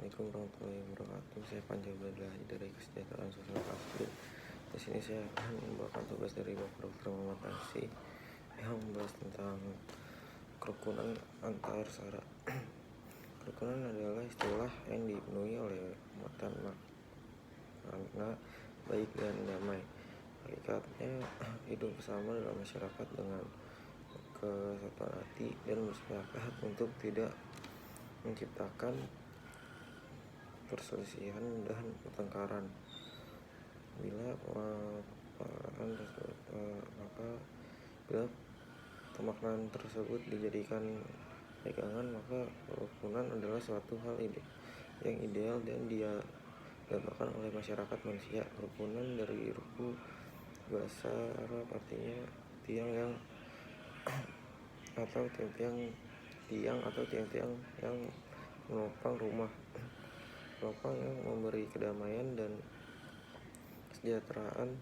Assalamualaikum warahmatullahi wabarakatuh. Saya Panji Abdullah dari Kesejahteraan Sosial Asli. Di sini saya akan membawakan tugas dari Bapak Dr. Muhammad Asi yang membahas tentang kerukunan antar sara. Kerukunan adalah istilah yang dipenuhi oleh muatan makna baik dan damai. Hakikatnya hidup bersama dalam masyarakat dengan kesatuan hati dan bersepakat untuk tidak menciptakan perselisihan dan pertengkaran. Bila pemaknaan tersebut dijadikan pegangan, maka kerukunan adalah suatu hal yang ideal dan dia dapatkan oleh masyarakat manusia. Kerukunan dari ruku bahasa Arab artinya tiang yang atau tiang-tiang yang menopang rumah, yang memberi kedamaian dan kesejahteraan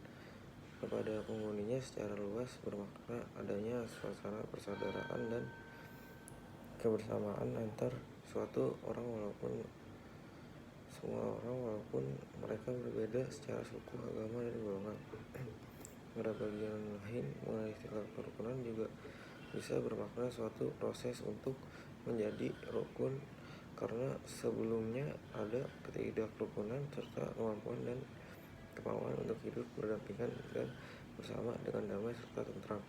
kepada penghuninya. Secara luas bermakna adanya suasana persaudaraan dan kebersamaan antar suatu orang walaupun mereka berbeda secara suku, agama, dan golongan. Pada bagian lain, mengenai istilah kerukunan juga bisa bermakna suatu proses untuk menjadi rukun, karena sebelumnya ada ketidakrukunan serta kemampuan dan kemauan untuk hidup berdampingan dan bersama dengan damai serta tentram.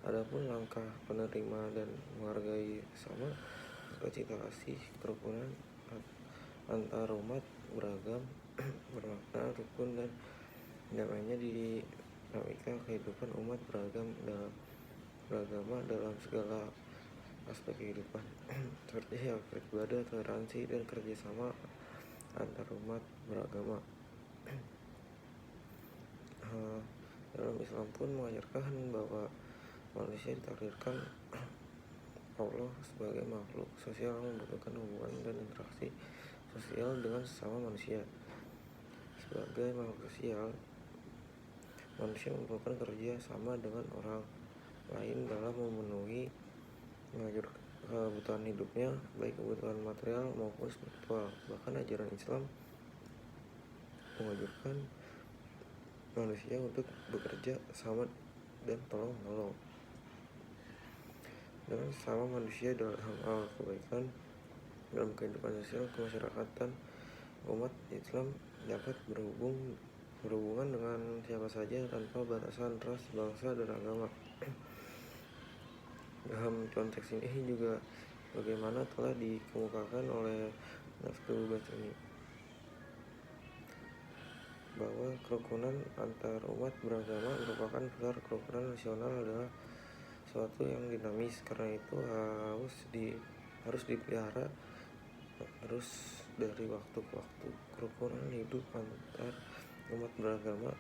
Adapun langkah penerima dan menghargai sama serta cita kasih kerukunan antar umat beragam bermakna rukun dan damainya di dinamika kehidupan umat beragama dalam segala aspek kehidupan seperti ibadah, toleransi, dan kerjasama antar umat beragama. Dalam Islam pun mengajarkan bahwa manusia ditakdirkan Allah sebagai makhluk sosial yang membutuhkan hubungan dan interaksi sosial dengan sesama manusia. Sebagai makhluk sosial, manusia membutuhkan kerja sama dengan orang lain dalam memenuhi kebutuhan hidupnya, baik kebutuhan material maupun spiritual. Bahkan ajaran Islam mengajarkan manusia untuk bekerja sama dan tolong menolong dengan sesama manusia dalam hal kebaikan. Dalam kehidupan sosial kemasyarakatan, umat Islam dapat berhubungan dengan siapa saja tanpa batasan ras, bangsa, dan agama. Dalam konteks ini juga bagaimana telah dikemukakan oleh Nafsu Batsuni bahwa kerukunan antar umat beragama merupakan pilar kerukunan nasional adalah suatu yang dinamis. Karena itu harus dipelihara terus dari waktu ke waktu. Kerukunan hidup antar umat beragama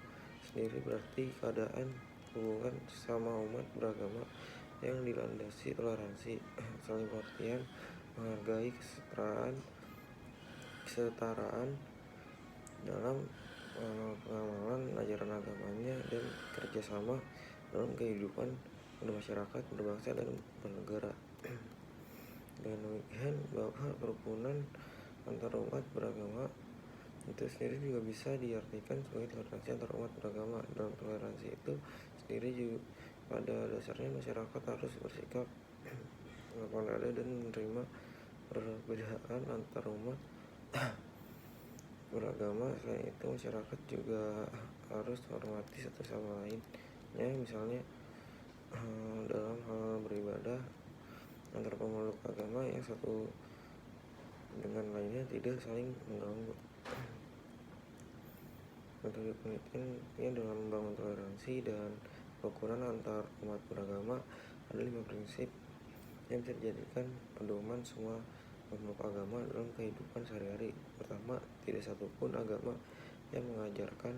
sendiri berarti keadaan hubungan sama umat beragama yang dilandasi toleransi, saling pengertian, menghargai kesetaraan dalam pengamalan ajaran agamanya, dan kerjasama dalam kehidupan bermasyarakat, berbangsa, dan bernegara. Dengan demikian, bahwa kerukunan antar umat beragama itu sendiri juga bisa diartikan sebagai toleransi antar umat beragama. Dalam toleransi itu sendiri juga pada dasarnya masyarakat harus bersikap lapang dada dan menerima perbedaan antar umat beragama. Selain itu, masyarakat juga harus menghormati satu sama lainnya, misalnya dalam hal beribadah antar pemeluk agama yang satu dengan lainnya tidak saling mengganggu. Metode penelitian dalam membangun toleransi dan kerukunan antar umat beragama ada 5 prinsip yang bisa dijadikan pedoman semua pemeluk agama dalam kehidupan sehari-hari. Pertama, tidak satupun agama yang mengajarkan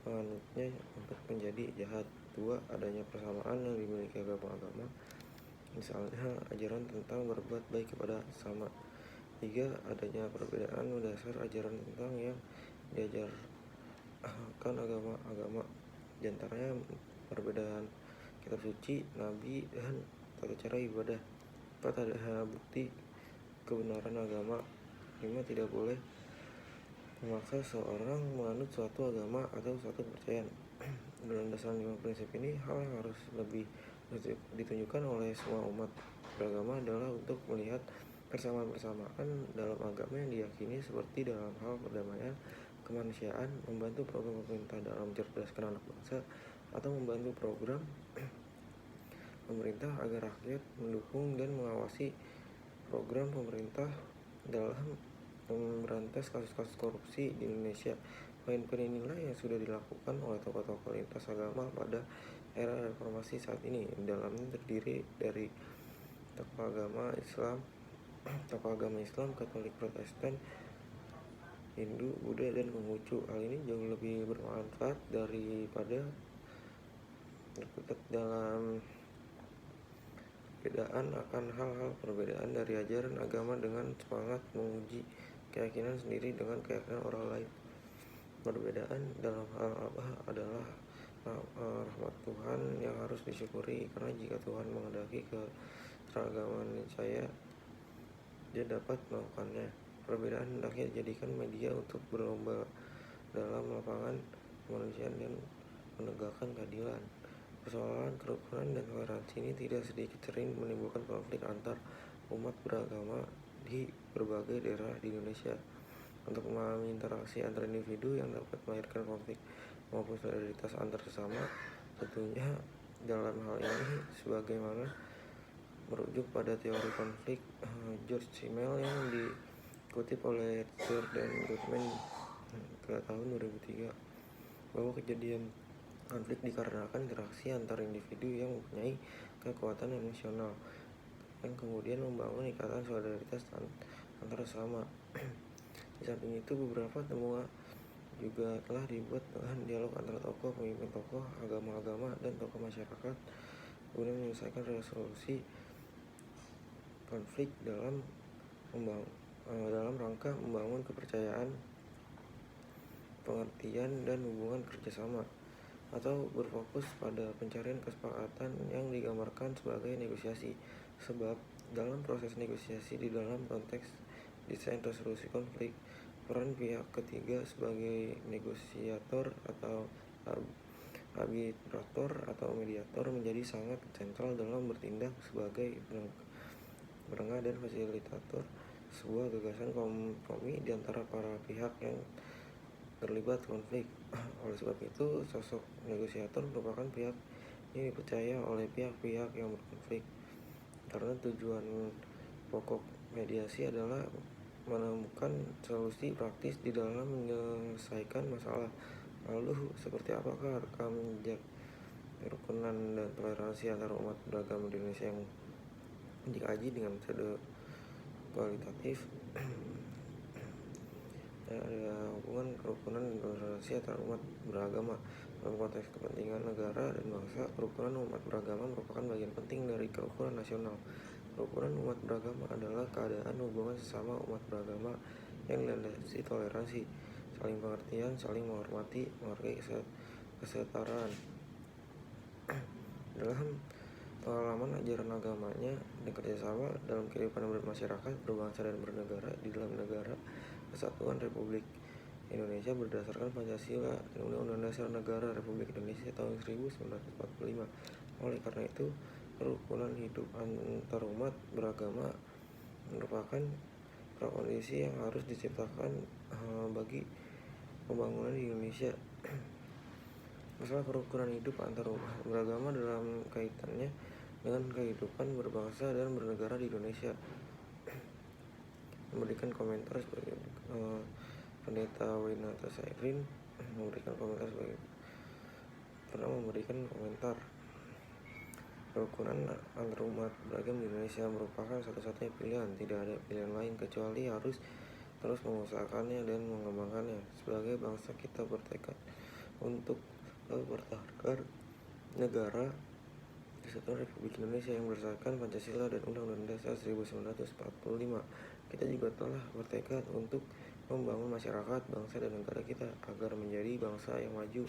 penganutnya untuk menjadi jahat. 2, adanya persamaan yang dimiliki agama-agama, misalnya ajaran tentang berbuat baik kepada sesama. 3, adanya perbedaan mendasar ajaran tentang yang diajarkan agama-agama, diantaranya perbedaan kitab suci, nabi, dan tata cara ibadah. 4, ada bukti kebenaran agama. 5, tidak boleh memaksa seorang menganut suatu agama atau suatu kepercayaan. Dalam dasar 5 prinsip ini, hal yang harus lebih ditunjukkan oleh semua umat beragama adalah untuk melihat persamaan-persamaan dalam agama yang diyakini, seperti dalam hal perdamaian, kemanusiaan, membantu program pemerintah dalam mencerdaskan anak bangsa, atau membantu program pemerintah agar rakyat mendukung dan mengawasi program pemerintah dalam memberantas kasus-kasus korupsi di Indonesia. Poin-poin inilah yang sudah dilakukan oleh tokoh-tokoh lintas agama pada era reformasi saat ini. Dalamnya terdiri dari tokoh agama Islam, Katolik, Protestan, Hindu, Buddha, dan Konghucu. Hal ini jauh lebih bermanfaat daripada terkutat dalam perbedaan akan hal-hal perbedaan dari ajaran agama dengan semangat menguji keyakinan sendiri dengan keyakinan orang lain. Perbedaan dalam hal apa adalah rahmat Tuhan yang harus disyukuri, karena jika Tuhan menghendaki keragaman saya, dia dapat melakukannya. Perbedaan hendaknya dijadikan media untuk berlomba dalam lapangan kemanusiaan dan menegakkan keadilan. Persoalan kerukunan dan toleransi ini tidak sedikit sering menimbulkan konflik antar umat beragama di berbagai daerah di Indonesia. Untuk memahami interaksi antar individu yang dapat melahirkan konflik maupun solidaritas antar sesama, tentunya dalam hal ini sebagaimana merujuk pada teori konflik George Simmel yang dikutip oleh Thur dan Gottman pada tahun 2003, bahwa kejadian konflik dikarenakan interaksi antar individu yang mempunyai kekuatan emosional yang kemudian membangun ikatan solidaritas antar sesama. Di samping itu, beberapa temuan juga telah dibuat dengan dialog antara pemimpin tokoh agama-agama dan tokoh masyarakat kemudian menyelesaikan resolusi konflik dalam rangka membangun kepercayaan, pengertian, dan hubungan kerjasama, atau berfokus pada pencarian kesepakatan yang digambarkan sebagai negosiasi. Sebab dalam proses negosiasi di dalam konteks desain resolusi konflik, peran pihak ketiga sebagai negosiator atau arbitrator atau mediator menjadi sangat sentral dalam bertindak sebagai penengah dan fasilitator sebuah gagasan kompromi di antara para pihak yang terlibat konflik. Oleh sebab itu, sosok negosiator merupakan pihak yang dipercaya oleh pihak-pihak yang berkonflik, karena tujuan pokok mediasi adalah menemukan solusi praktis di dalam menyelesaikan masalah. Lalu, seperti apakah rekam jejak kerukunan dan toleransi antar umat beragama di Indonesia yang dikaji dengan metode kualitatif? Ada hubungan kerukunan dan toleransi antar umat beragama dalam konteks kepentingan negara dan bangsa. Kerukunan umat beragama merupakan bagian penting dari kerukunan nasional. Kerukunan umat beragama adalah keadaan hubungan sesama umat beragama yang dilandasi toleransi, saling pengertian, saling menghormati, menghargai kesetaraan. Dalam pengalaman ajaran agamanya dan kerjasama dalam kehidupan bermasyarakat, berbangsa, dan bernegara di dalam negara Kesatuan Republik Indonesia berdasarkan Pancasila dan Undang-Undang Dasar Negara Republik Indonesia tahun 1945. Oleh karena itu, kerukunan hidup antar umat beragama merupakan prakondisi yang harus diciptakan bagi pembangunan di Indonesia. Masalah kerukunan hidup antar umat beragama dalam kaitannya dengan kehidupan berbangsa dan bernegara di Indonesia. Memberikan komentar sebagai Pendeta Winata Sairin pernah memberikan komentar, kerukunan antar umat beragama di Indonesia merupakan satu-satunya pilihan. Tidak ada pilihan lain kecuali harus terus mengusahakannya dan mengembangkannya. Sebagai bangsa, kita bertekad untuk mempertahankan negara Kesatuan Republik Indonesia yang berdasarkan Pancasila dan Undang-Undang Dasar 1945. Kita juga telah bertekad untuk membangun masyarakat, bangsa, dan negara kita agar menjadi bangsa yang maju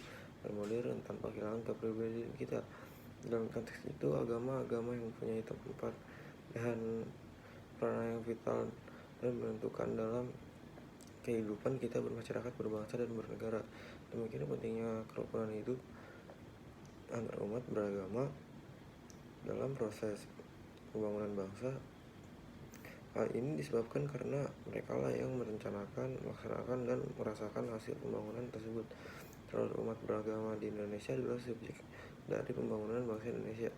dan modern tanpa kehilangan kepribadian kita. Dalam konteks itu, agama-agama yang mempunyai tempat dan peran yang vital dan menentukan dalam kehidupan kita bermasyarakat, berbangsa, dan bernegara. Demikian pentingnya kerukunan hidup antar umat beragama dalam proses pembangunan bangsa. Hal ini disebabkan karena merekalah yang merencanakan, melaksanakan, dan merasakan hasil pembangunan tersebut. Seluruh umat beragama di Indonesia adalah subjek dari pembangunan bangsa Indonesia.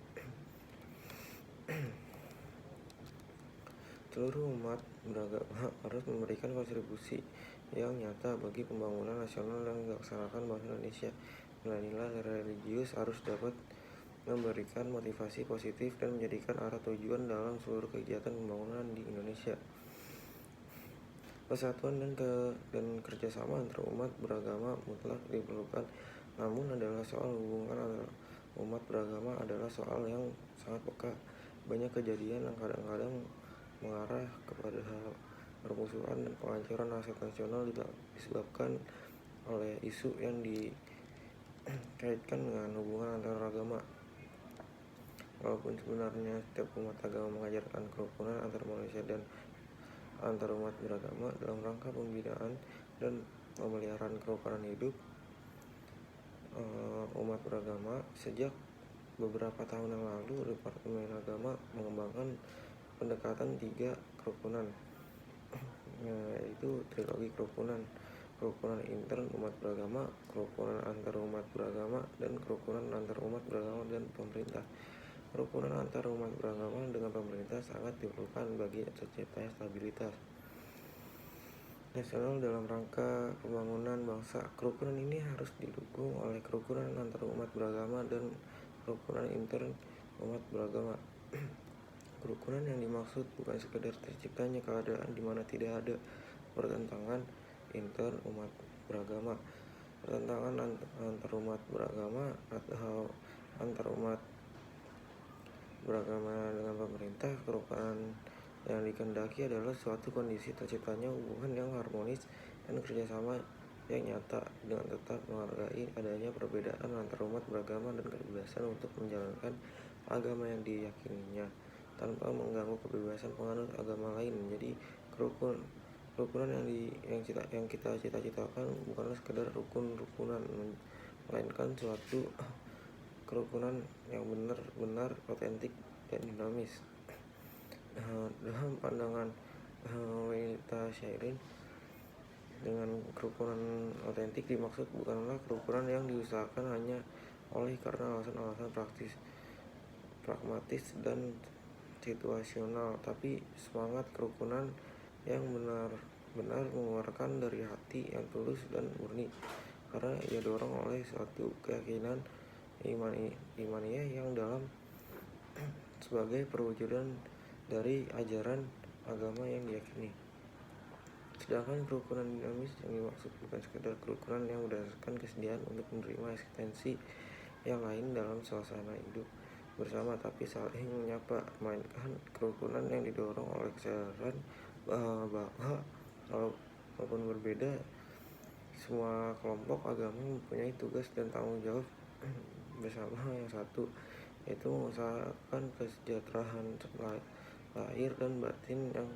Seluruh umat beragama harus memberikan kontribusi yang nyata bagi pembangunan nasional yang dilaksanakan bangsa Indonesia. Nilai-nilai religius harus dapat memberikan motivasi positif dan menjadikan arah tujuan dalam seluruh kegiatan pembangunan di Indonesia. Persatuan dan kerjasama antar umat beragama mutlak diperlukan, namun adalah soal hubungan antar umat beragama adalah soal yang sangat peka. Banyak kejadian yang kadang-kadang mengarah kepada permusuhan dan penghancuran hasrat nasional disebabkan oleh isu yang dikaitkan dengan hubungan antar agama. Walaupun sebenarnya setiap umat agama mengajarkan kerukunan antar manusia dan antar umat beragama dalam rangka pembinaan dan pemeliharaan kerukunan hidup umat beragama, sejak beberapa tahun yang lalu Departemen Agama mengembangkan pendekatan 3 kerukunan, yaitu trilogi kerukunan: kerukunan intern umat beragama, kerukunan antar umat beragama, dan kerukunan antar umat beragama dan pemerintah. Kerukunan antar umat beragama dengan pemerintah sangat diperlukan bagi terciptanya stabilitas nasional dalam rangka pembangunan bangsa. Kerukunan ini harus didukung oleh kerukunan antar umat beragama dan kerukunan intern umat beragama. Kerukunan yang dimaksud bukan sekedar terciptanya keadaan di mana tidak ada pertentangan intern umat beragama, pertentangan antar umat beragama, atau antar umat beragama dengan pemerintah. Kerukunan yang dikehendaki adalah suatu kondisi terciptanya hubungan yang harmonis dan kerjasama yang nyata, dengan tetap menghargai adanya perbedaan antar umat beragama dan kebebasan untuk menjalankan agama yang diyakininya tanpa mengganggu kebebasan penganut agama lain. Jadi kerukunan yang kita cita-citakan bukanlah sekedar rukunan, melainkan suatu kerukunan yang benar-benar otentik dan dinamis. Dalam pandangan Wanita Syairin, dengan kerukunan otentik dimaksud bukanlah kerukunan yang diusahakan hanya oleh karena alasan-alasan pragmatis dan situasional, tapi semangat kerukunan yang benar-benar mengeluarkan dari hati yang tulus dan murni, karena ia dorong oleh suatu keyakinan imaniah yang dalam sebagai perwujudan dari ajaran agama yang diyakini. Sedangkan kerukunan dinamis yang dimaksud bukan sekedar kerukunan yang berdasarkan kesediaan untuk menerima eksistensi yang lain dalam suasana hidup bersama, tapi saling menyapa, melainkan kerukunan yang didorong oleh kesadaran bahwa walaupun berbeda, semua kelompok agama mempunyai tugas dan tanggung jawab bersama yang satu, yaitu mengusahakan kesejahteraan lahir dan batin yang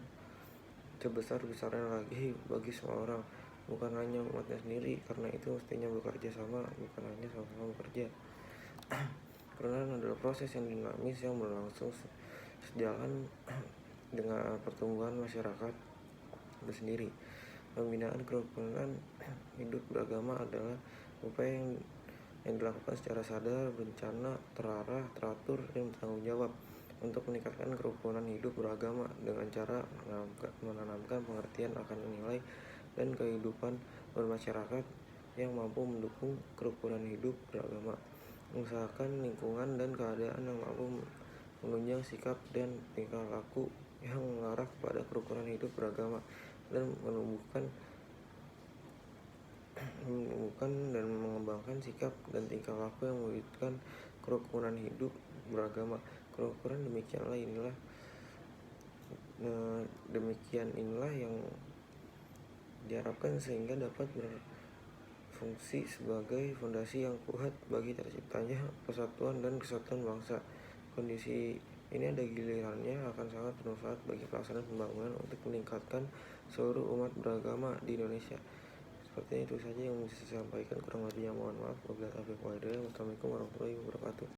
sebesar-besarnya lagi bagi semua orang, bukan hanya umatnya sendiri. Karena itu mestinya bekerja sama, bukan hanya sama-sama bekerja. Kerukunan adalah proses yang dinamis yang berlangsung sejalan dengan pertumbuhan masyarakat itu sendiri. Pembinaan kerukunan hidup beragama adalah upaya yang dilakukan secara sadar, berencana, terarah, teratur, dan bertanggung jawab untuk meningkatkan kerukunan hidup beragama dengan cara menanamkan pengertian akan nilai dan kehidupan bermasyarakat yang mampu mendukung kerukunan hidup beragama, mengusahakan lingkungan dan keadaan yang mampu menunjang sikap dan tingkah laku yang mengarah kepada kerukunan hidup beragama, dan menumbuhkan dan mengembangkan sikap dan tingkah laku yang mewujudkan kerukunan hidup beragama. Kerukunan demikian inilah yang diharapkan sehingga dapat berfungsi sebagai fondasi yang kuat bagi terciptanya persatuan dan kesatuan bangsa. Kondisi Ini ada gilirannya akan sangat bermanfaat bagi pelaksanaan pembangunan untuk meningkatkan seluruh umat beragama di Indonesia. Sepertinya itu saja yang bisa saya sampaikan, kurang lebihnya mohon maaf. Wabillahi taufiq wal hidayah. Wassalamualaikum warahmatullahi wabarakatuh.